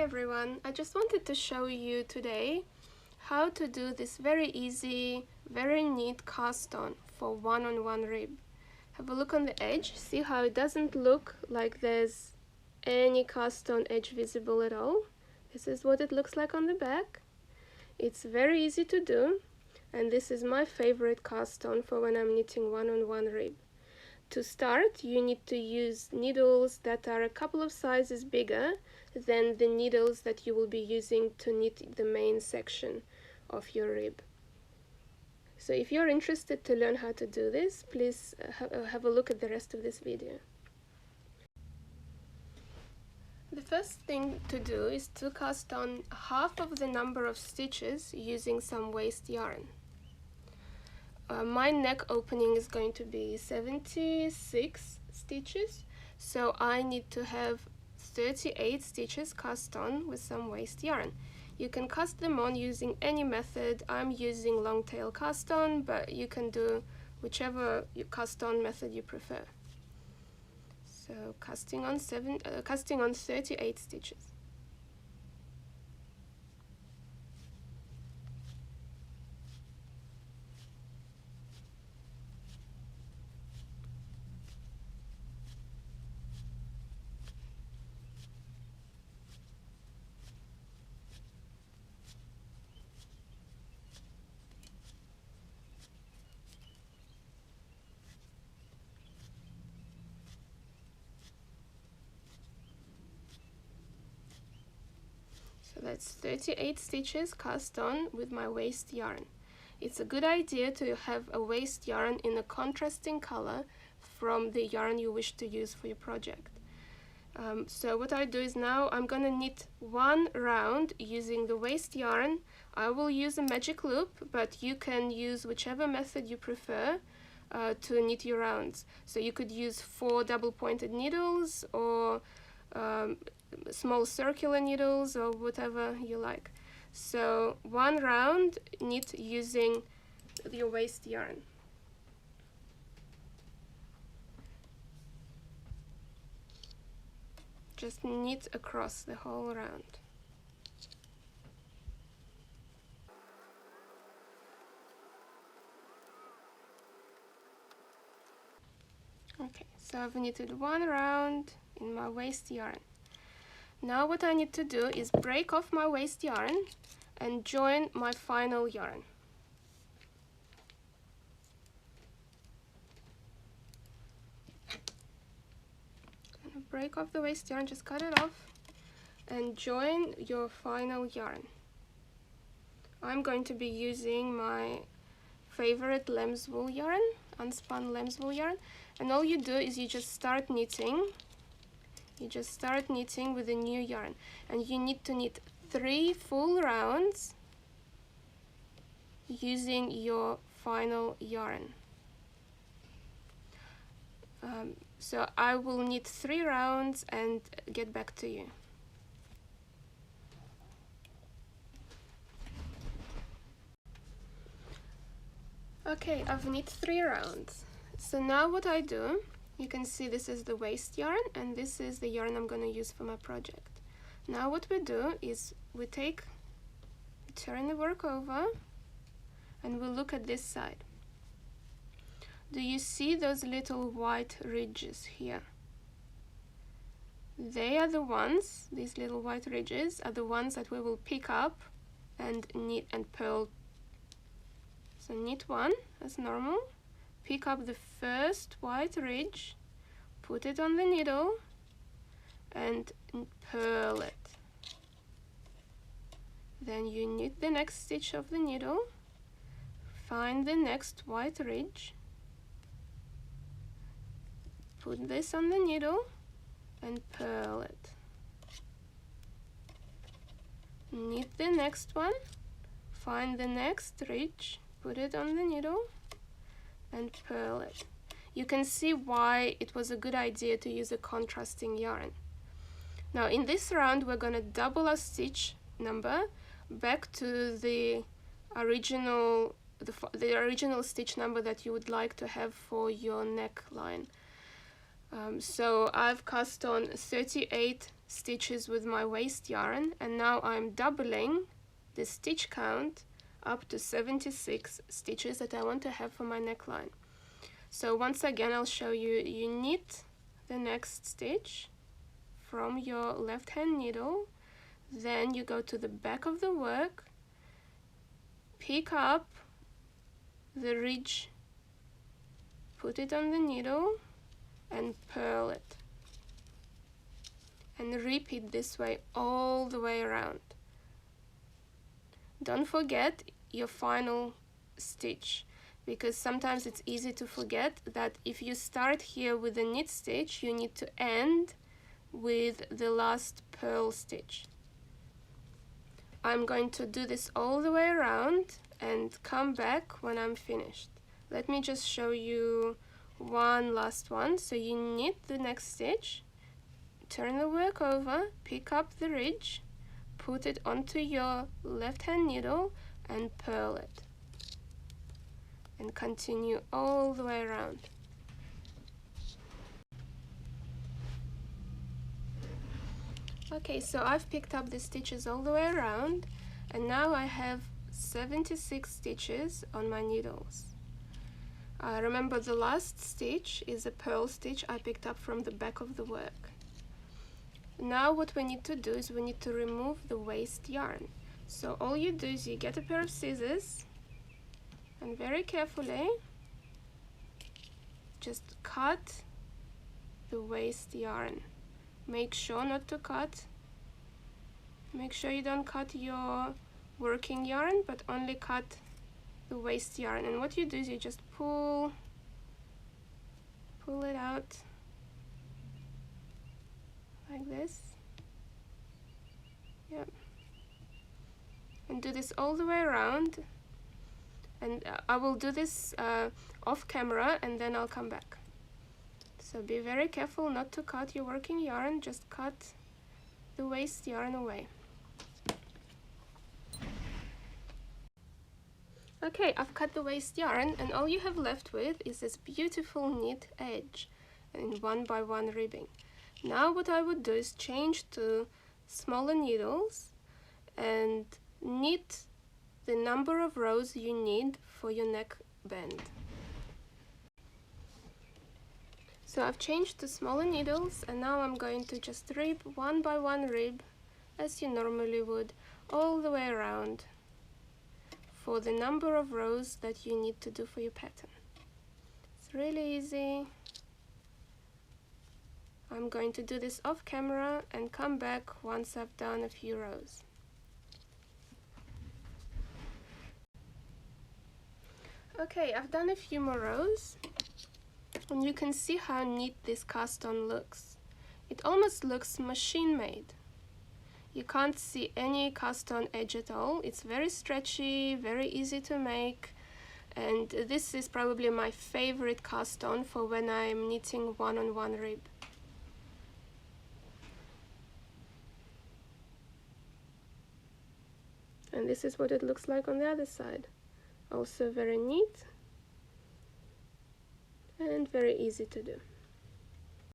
everyone, I just wanted to show you today how to do this very easy, very neat cast on for one-on-one rib. Have a look on the edge, see how it doesn't look like there's any cast on edge visible at all. This is what it looks like on the back. It's very easy to do, and this is my favorite cast on for when I'm knitting one-on-one rib. To start, you need to use needles that are a couple of sizes bigger than the needles that you will be using to knit the main section of your rib. So if you're interested to learn how to do this, please have a look at the rest of this video. The first thing to do is to cast on half of the number of stitches using some waste yarn. My neck opening is going to be 76 stitches, so I need to have 38 stitches cast on with some waste yarn. You can cast them on using any method. I'm using long tail cast on, but you can do whichever cast on method you prefer. So casting on 38 stitches. So that's 38 stitches cast on with my waste yarn. It's a good idea to have a waste yarn in a contrasting color from the yarn you wish to use for your project. So what I do is now I'm gonna knit one round using the waste yarn. I will use a magic loop, but you can use whichever method you prefer to knit your rounds. So you could use 4 double-pointed needles or small circular needles or whatever you like. So one round knit using your waste yarn. Just knit across the whole round. Okay, so I've knitted one round in my waste yarn. Now what I need to do is break off my waste yarn and join my final yarn. Break off the waste yarn, just cut it off and join your final yarn. I'm going to be using my favorite lamb's wool yarn, unspun lamb's wool yarn, and all you do is you just start knitting. You just start knitting with a new yarn, and you need to knit 3 full rounds using your final yarn. So I will knit 3 rounds and get back to you. Okay, I've knit 3 rounds. So now what I do, you can see this is the waste yarn and this is the yarn I'm going to use for my project. Now what we do is we turn the work over and we look at this side. Do you see those little white ridges here? They are the ones, these little white ridges are the ones that we will pick up and knit and purl. So knit one as normal, pick up the first white ridge, put it on the needle and purl it. Then you knit the next stitch of the needle, find the next white ridge, put this on the needle and purl it. Knit the next one, find the next ridge, put it on the needle and purl it. You can see why it was a good idea to use a contrasting yarn. Now in this round we're going to double our stitch number back to the original stitch number that you would like to have for your neckline. So I've cast on 38 stitches with my waste yarn, and now I'm doubling the stitch count up to 76 stitches that I want to have for my neckline. So once again, I'll show you. You knit the next stitch from your left hand needle, then you go to the back of the work, pick up the ridge, put it on the needle and purl it, and repeat this way all the way around. Don't forget your final stitch, because sometimes it's easy to forget that if you start here with a knit stitch, you need to end with the last purl stitch. I'm going to do this all the way around and come back when I'm finished. Let me just show you one last one. So you knit the next stitch, turn the work over, pick up the ridge, put it onto your left hand needle and purl it, and continue all the way around. Okay, so I've picked up the stitches all the way around, and now I have 76 stitches on my needles. Remember, the last stitch is a purl stitch I picked up from the back of the work. Now what we need to do is we need to remove the waste yarn. So all you do is you get a pair of scissors and very carefully just cut the waste yarn. Make sure not to cut. Make sure you don't cut your working yarn, but only cut the waste yarn. And what you do is you just pull it out like this. Yep. And do this all the way around. And I will do this off camera, and then I'll come back. So be very careful not to cut your working yarn, just cut the waste yarn away. Okay, I've cut the waste yarn, and all you have left with is this beautiful knit edge and 1x1 ribbing. Now what I would do is change to smaller needles and knit the number of rows you need for your neck band. So I've changed to smaller needles, and now I'm going to just rib 1x1 rib as you normally would all the way around for the number of rows that you need to do for your pattern. It's really easy. I'm going to do this off camera and come back once I've done a few rows. Okay, I've done a few more rows, and you can see how neat this cast on looks. It almost looks machine made. You can't see any cast on edge at all. It's very stretchy, very easy to make, and this is probably my favorite cast on for when I'm knitting 1-on-1 rib. And this is what it looks like on the other side. Also very neat and very easy to do.